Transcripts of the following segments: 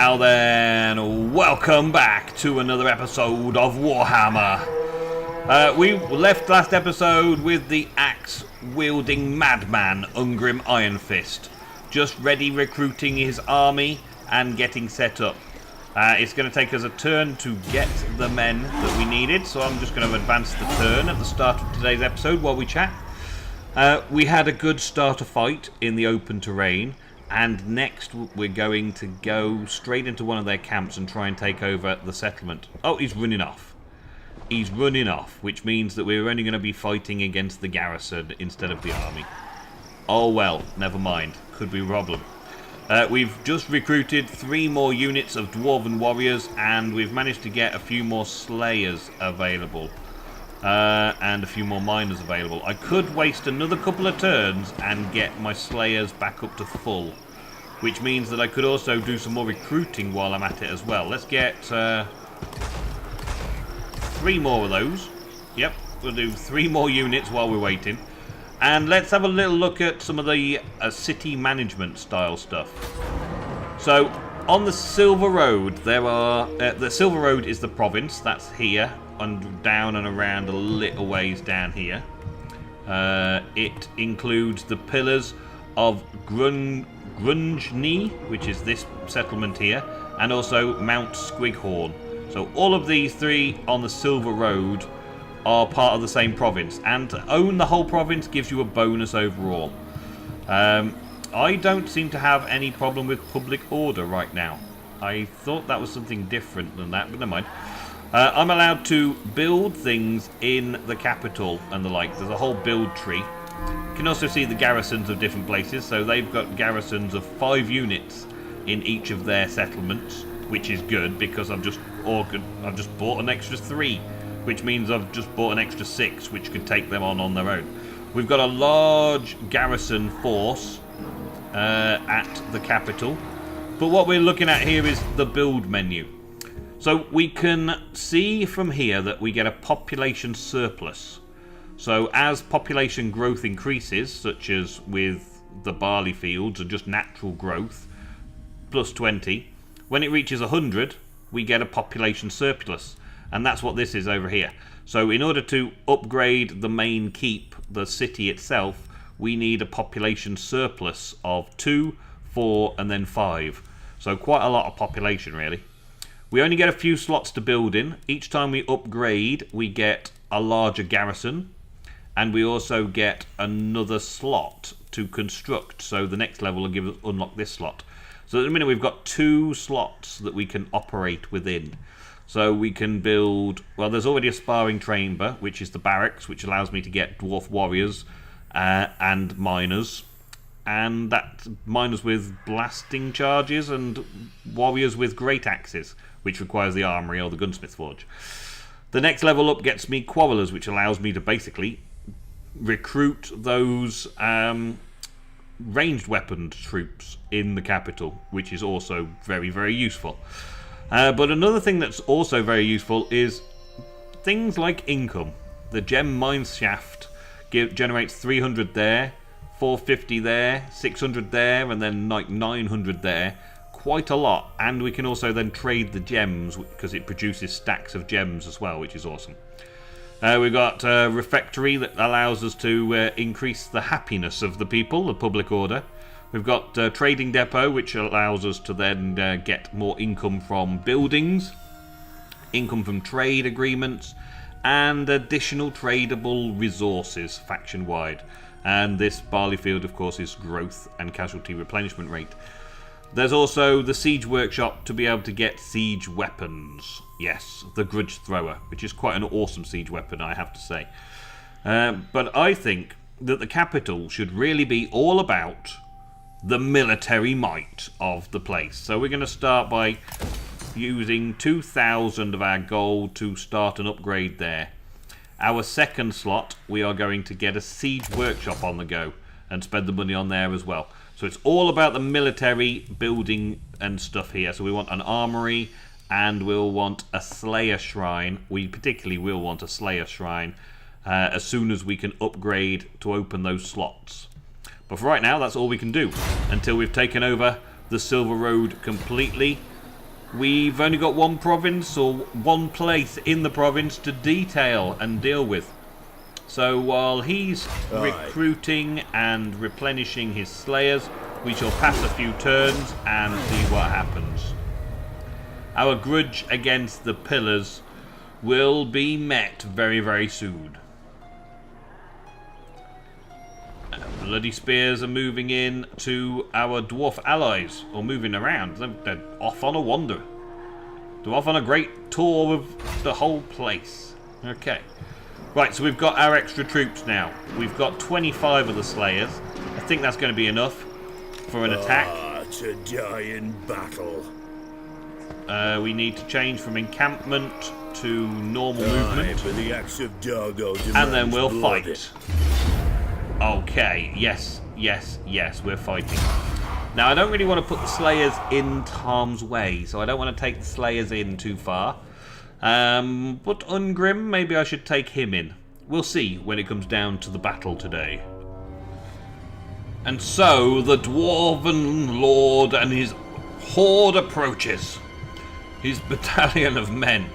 Now then, welcome back to another episode of Warhammer. We left last episode with the axe-wielding madman Ungrim Ironfist, just ready recruiting his army and getting set up. It's going to take us a turn to get the men that we needed, so I'm just going to advance the turn at the start of today's episode while we chat. We had a good starter fight in the open terrain, and next we're going to go straight into one of their camps and try and take over the settlement. Oh, he's running off. He's running off, which means that we're only going to be fighting against the garrison instead of the army. Oh well, never mind. Could be a problem. We've just recruited 3 more units of Dwarven warriors, and we've managed to get a few more slayers available. And a few more miners available. I could waste another couple of turns and get my slayers back up to full, which means that I could also do some more recruiting while I'm at it as well. Let's get 3 more of those. Yep, we'll do 3 more units while we're waiting. And let's have a little look at some of the city management style stuff. So, on the Silver Road, there are... the Silver Road is the province, that's here, and down and around a little ways down here. It includes the pillars of Grungni, which is this settlement here, and also Mount Squighorn. So all of these 3 on the Silver Road are part of the same province, and to own the whole province gives you a bonus overall. I don't seem to have any problem with public order right now. I thought that was something different than that, but never mind. I'm allowed to build things in the capital and the like. There's a whole build tree. You can also see the garrisons of different places. So they've got garrisons of 5 units in each of their settlements, which is good because I've just bought an extra 3, which means I've just bought an extra 6, which could take them on their own. We've got a large garrison force at the capital, but what we're looking at here is the build menu. So we can see from here that we get a population surplus. So as population growth increases, such as with the barley fields and just natural growth, plus 20, when it reaches 100, we get a population surplus. And that's what this is over here. So in order to upgrade the main keep, the city itself, we need a population surplus of 2, 4, and then 5. So quite a lot of population, really. We only get a few slots to build in. Each time we upgrade, we get a larger garrison, and we also get another slot to construct. So the next level will unlock this slot. So at the minute we've got 2 slots that we can operate within. So we can build, well, there's already a sparring chamber, which is the barracks, which allows me to get dwarf warriors and miners. And that's miners with blasting charges and warriors with great axes, which requires the armory or the gunsmith forge. The next level up gets me quarrelers, which allows me to basically recruit those ranged weapon troops in the capital, which is also very, very useful. But another thing that's also very useful is things like income. The gem mine shaft generates 300 there, 450 there, 600 there, and then like 900 there. Quite a lot, and we can also then trade the gems because it produces stacks of gems as well, which is awesome. We've got a refectory that allows us to increase the happiness of the people, the public order. We've got a trading depot, which allows us to then get more income from buildings, income from trade agreements, and additional tradable resources faction-wide. And this barley field, of course, is growth and casualty replenishment rate. There's also the siege workshop to be able to get siege weapons. Yes, the grudge thrower, which is quite an awesome siege weapon, I have to say. But I think that the capital should really be all about the military might of the place. So we're going to start by using 2,000 of our gold to start an upgrade there. Our second slot, we are going to get a siege workshop on the go and spend the money on there as well. So it's all about the military building and stuff here. So we want an armory and we'll want a slayer shrine. We particularly will want a slayer shrine as soon as we can upgrade to open those slots. But for right now, that's all we can do until we've taken over the Silver Road completely we've only got one province or one place in the province to detail and deal with. So while he's recruiting and replenishing his slayers, we shall pass a few turns and see what happens. Our grudge against the pillars will be met very, very soon. Bloody spears are moving in to our dwarf allies, or moving around. They're off on a wander. They're off on a great tour of the whole place. Okay. Right, so we've got our extra troops now. We've got 25 of the slayers. I think that's going to be enough for an attack. To die in battle. We need to change from encampment to normal movement. For the axe of Dargo and then we'll blood. fight. Okay, yes, we're fighting. Now, I don't really want to put the slayers in harm's way, so I don't want to take the slayers in too far. But Ungrim, maybe I should take him in. We'll see when it comes down to the battle today. And so, the Dwarven Lord and his horde approaches. His battalion of men.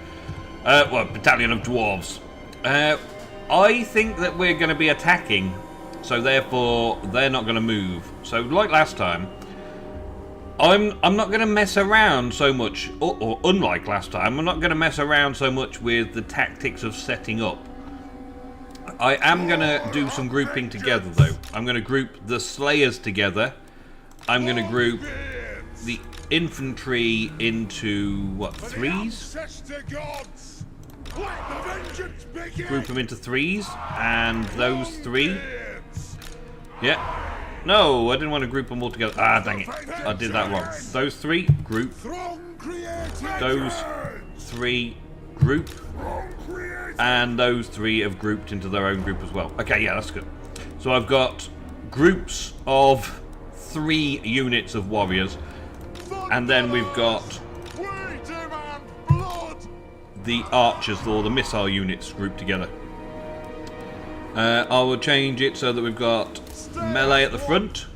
Battalion of dwarves. I think that we're going to be attacking, so therefore they're not going to move. So like last time, I'm not going to mess around so much, or unlike last time, I'm not going to mess around so much with the tactics of setting up. I am going to do some grouping together though. I'm going to group the slayers together. I'm going to group the infantry into, what, threes? Group them into threes, and those three. Yeah. No, I didn't want to group them all together. Ah, dang it. I did that wrong. Those three, group. Those three, group. And those three have grouped into their own group as well. Okay, yeah, that's good. So I've got groups of 3 units of warriors. And then we've got the archers, or the missile units, grouped together. I will change it so that we've got melee at the front.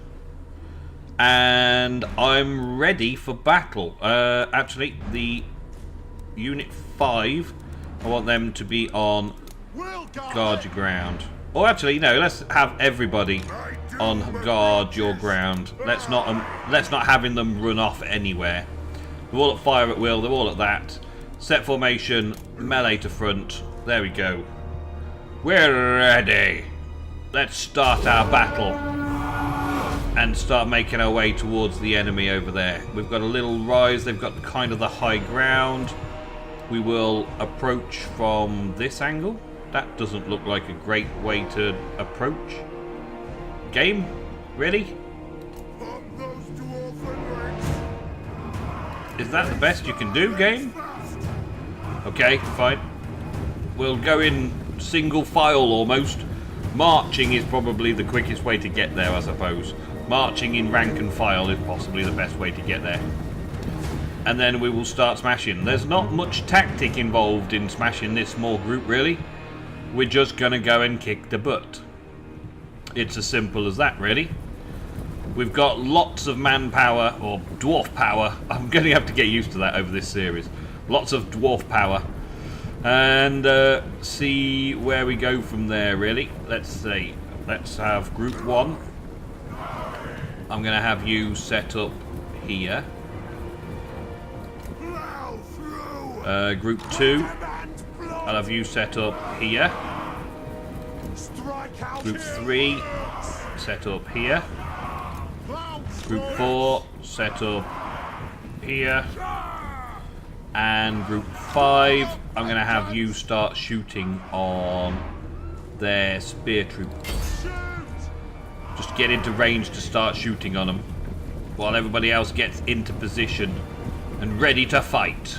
And I'm ready for battle. Actually, the Unit 5, I want them to be on guard your ground. Or actually, no, let's have everybody on guard your ground. Let's not having them run off anywhere. They're all at fire at will, they're all at that. Set formation, melee to front. There we go. We're ready. Let's start our battle and start making our way towards the enemy over there. We've got a little rise, they've got kind of the high ground. We will approach from this angle. That doesn't look like a great way to approach. Game? Ready? Is that the best you can do, game? Okay, fine. We'll go in single file almost. Marching is probably the quickest way to get there, I suppose. Marching in rank and file is possibly the best way to get there. And then we will start smashing. There's not much tactic involved in smashing this small group, really. We're just going to go and kick the butt. It's as simple as that, really. We've got lots of manpower, or dwarf power. I'm going to have to get used to that over this series. Lots of dwarf power. And see where we go from there, really. Let's see. Let's have group 1. I'm going to have you set up here. Group 2. I'll have you set up here. Group 3, set up here. Group 4, set up here. And Group 5, I'm going to have you start shooting on their spear troops. Just get into range to start shooting on them, while everybody else gets into position and ready to fight.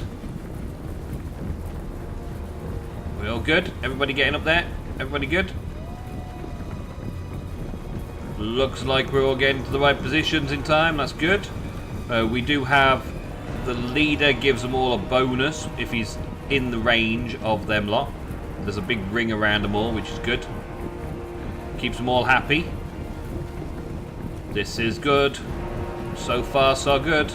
We all good? Everybody getting up there? Everybody good? Looks like we're all getting to the right positions in time. That's good. We do have the leader gives them all a bonus if he's in the range of them lot. There's a big ring around them all, which is good. Keeps them all happy. This is good. So far, so good.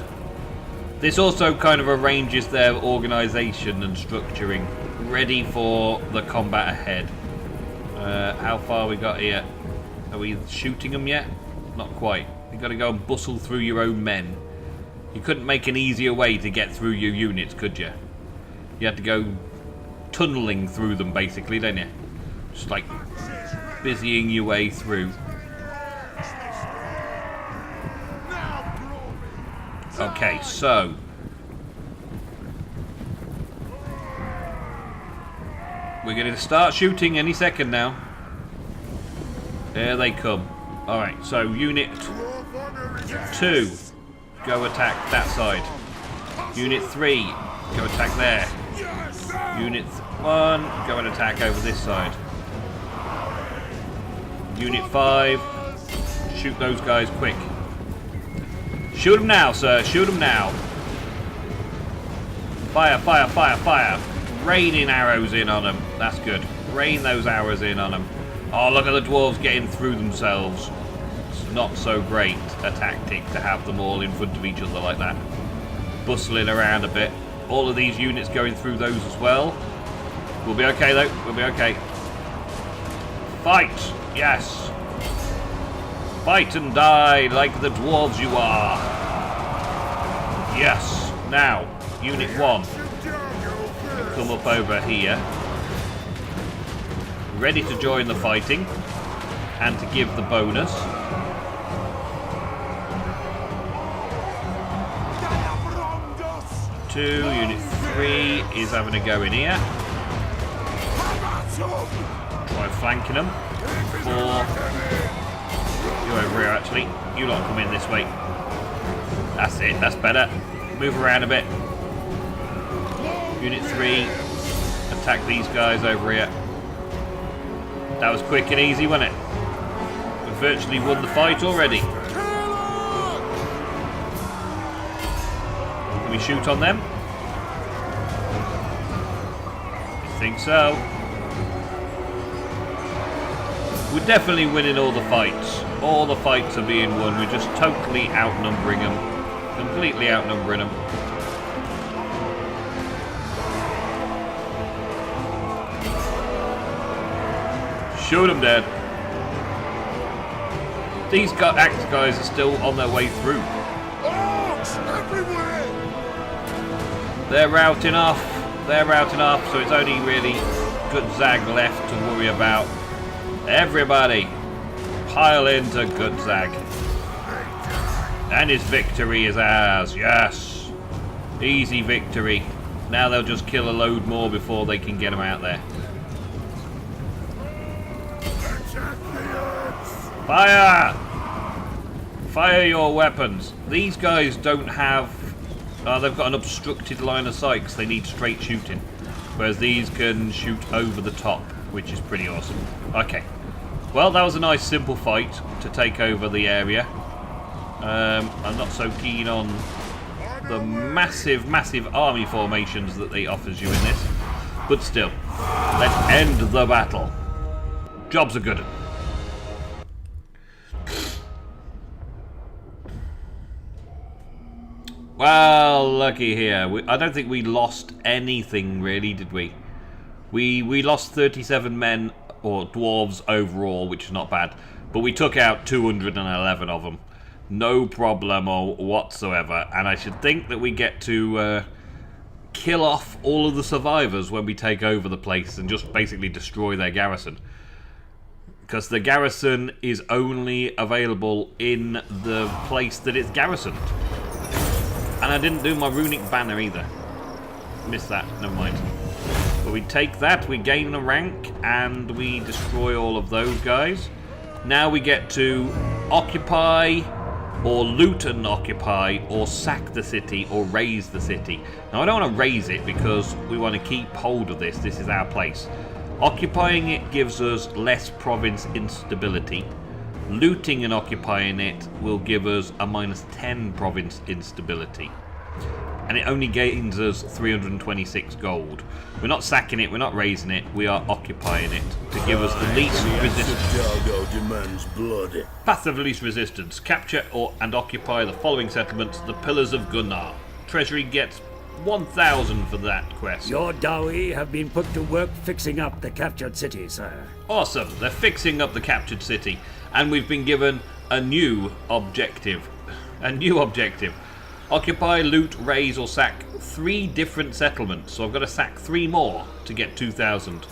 This also kind of arranges their organisation and structuring, ready for the combat ahead. How far we got here? Are we shooting them yet? Not quite. You've got to go and bustle through your own men. You couldn't make an easier way to get through your units, could you? You had to go tunnelling through them, basically, didn't you? Just like busying your way through. Okay, so we're going to start shooting any second now. There they come. Alright, so Unit 2, go attack that side. Unit 3, go attack there. Unit 1, go and attack over this side. Unit 5, shoot those guys quick. Shoot them now, sir. Shoot them now. Fire, fire, fire, fire. Raining arrows in on them. That's good. Rain those arrows in on them. Oh, look at the dwarves getting through themselves. It's not so great a tactic to have them all in front of each other like that. Bustling around a bit. All of these units going through those as well. We'll be okay, though. We'll be okay. Fight! Yes! Fight and die like the dwarves you are. Yes. Now, Unit 1. You come up over here. Ready to join the fighting. And to give the bonus. Unit 3 is having a go in here. Try flanking them. 4. You're over here, actually. You lot come in this way. That's it. That's better. Move around a bit. Unit 3. Attack these guys over here. That was quick and easy, wasn't it? We virtually won the fight already. Can we shoot on them? I think so. We're definitely winning all the fights. All the fights are being won. We're just totally outnumbering them. Completely outnumbering them. Shoot them dead. These axe guys are still on their way through. They're routing off. They're routing off, so it's only really Gutzag left to worry about. Everybody, pile into Gutzag. And his victory is ours, yes. Easy victory. Now they'll just kill a load more before they can get them out there. Fire! Fire your weapons. These guys don't have... they've got an obstructed line of sight because they need straight shooting. Whereas these can shoot over the top, which is pretty awesome. Okay. Well, that was a nice simple fight to take over the area. I'm not so keen on the massive, massive army formations that they offers you in this. But still, let's end the battle. Job's a good one. Well, lucky here. I don't think we lost anything really, did we? We lost 37 men, or dwarves overall, which is not bad. But we took out 211 of them. No problem whatsoever. And I should think that we get to kill off all of the survivors when we take over the place and just basically destroy their garrison. Because the garrison is only available in the place that it's garrisoned. And I didn't do my runic banner either. Missed that, never mind. But we take that, we gain a rank, and we destroy all of those guys. Now we get to occupy, or loot and occupy, or sack the city, or raise the city. Now I don't want to raise it because we want to keep hold of this. This is our place. Occupying it gives us less province instability. Looting and occupying it will give us a -10 province instability. And it only gains us 326 gold. We're not sacking it, we're not raising it, we are occupying it to give us the least resistance. Demands blood. Path of least resistance. Capture and occupy the following settlements: the Pillars of Gunnar, treasury gets 1,000 for that quest. Your Dawi have been put to work fixing up the captured city, sir. Awesome. They're fixing up the captured city. And we've been given a new objective. Occupy, loot, raise, or sack 3 different settlements. So I've got to sack 3 more to get 2,000.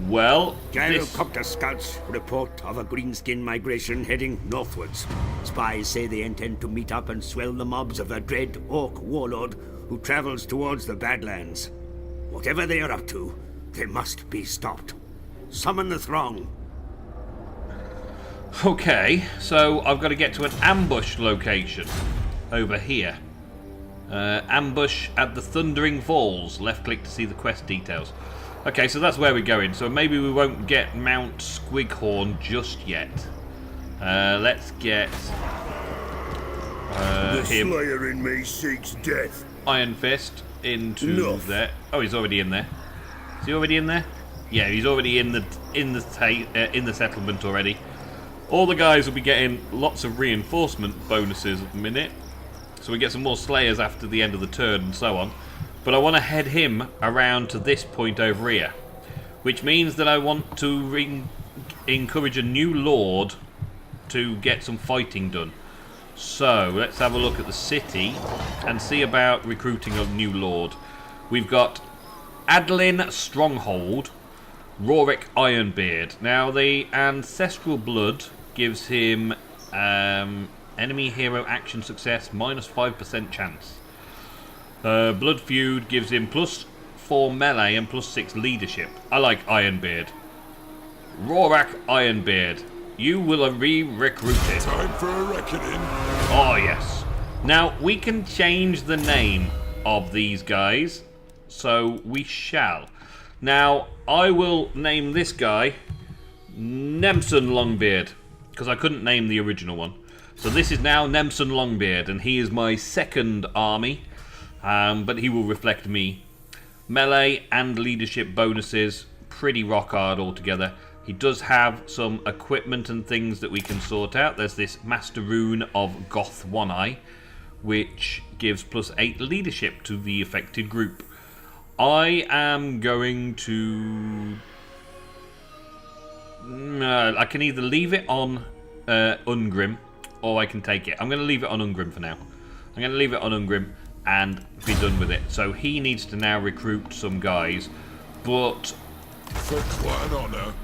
Well, Gyrocopter scouts report of a greenskin migration heading northwards. Spies say they intend to meet up and swell the mobs of a dread orc warlord who travels towards the Badlands. Whatever they are up to, they must be stopped. Summon the throng. Okay, so I've got to get to an ambush location over here. Ambush at the Thundering Falls. Left click to see the quest details. Okay, so that's where we're going. So maybe we won't get Mount Squighorn just yet. Let's get The him. Slayer in me seeks death. Iron Fist into Enough. there. Oh, he's already in there. Is he already in there? Yeah, he's already in the settlement already. All the guys will be getting lots of reinforcement bonuses at the minute, so we get some more Slayers after the end of the turn and so on. But I want to head him around to this point over here, which means that I want to encourage a new Lord to get some fighting done. So let's have a look at the city and see about recruiting a new Lord. We've got Adlin Stronghold, Rorik Ironbeard. Now the Ancestral Blood gives him enemy hero action success -5% chance. Blood Feud gives him +4 melee and +6 leadership. I like Ironbeard. Rorak Ironbeard. You will be recruited. Time for a reckoning. Oh yes. Now we can change the name of these guys, so we shall. Now I will name this guy Nemson Longbeard, because I couldn't name the original one. So this is now Nemson Longbeard, and he is my second army, but he will reflect me. Melee and leadership bonuses, pretty rock hard altogether. He does have some equipment and things that we can sort out. There's this Master Rune of Goth One Eye, which gives +8 leadership to the affected group. I am going to... I can either leave it on Ungrim, or I can take it. I'm going to leave it on Ungrim for now. I'm going to leave it on Ungrim and be done with it. So he needs to now recruit some guys, but... For quite an honour.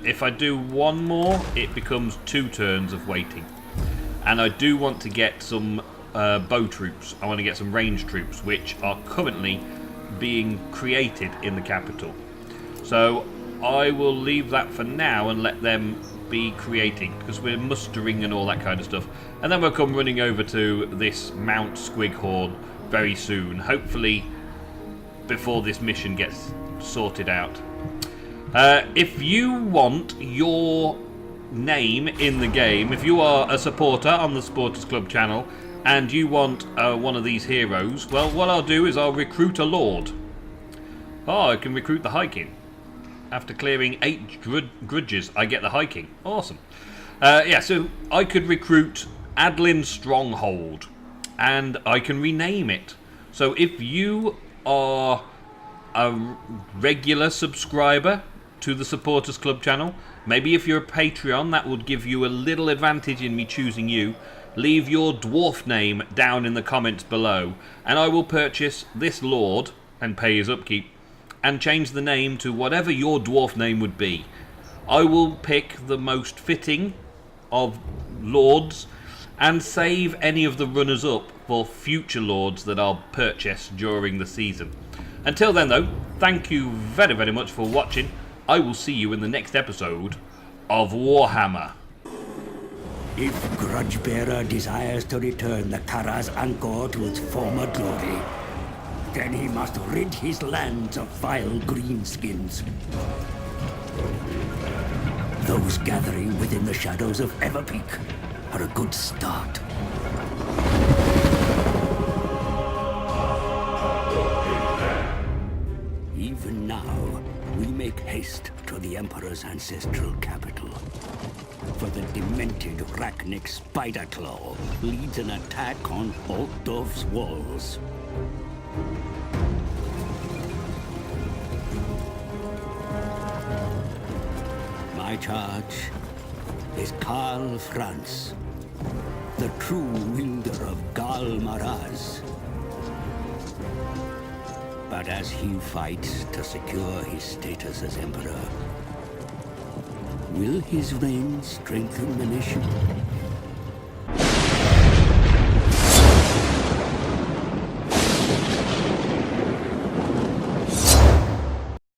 if I do one more, it becomes 2 turns of waiting. And I do want to get some bow troops. I want to get some range troops, which are currently being created in the capital. So I will leave that for now and let them be creating, because we're mustering and all that kind of stuff. And then we'll come running over to this Mount Squighorn very soon. Hopefully before this mission gets sorted out. If you want your name in the game, if you are a supporter on the Supporters Club channel and you want one of these heroes, well, what I'll do is I'll recruit a Lord. Oh, I can recruit the High King. After clearing 8 grudges, I get the High King. Awesome. Yeah, so I could recruit Adlin Stronghold, and I can rename it. So if you are a regular subscriber to the Supporters Club channel, maybe if you're a Patreon, that would give you a little advantage in me choosing you. Leave your dwarf name down in the comments below, and I will purchase this Lord and pay his upkeep and change the name to whatever your dwarf name would be. I will pick the most fitting of lords and save any of the runners up for future lords that I'll purchase during the season. Until then though, thank you very, very much for watching. I will see you in the next episode of Warhammer. If Grudgebearer desires to return the Kara's Angkor to its former glory, then he must rid his lands of vile greenskins. Those gathering within the shadows of Everpeak are a good start. Even now, we make haste to the Emperor's ancestral capital. for the demented Rachnic Spiderclaw leads an attack on Altdorf's walls. My charge is Karl Franz, the true wielder of Gal Maraz. But as he fights to secure his status as Emperor, will his reign strengthen the nation?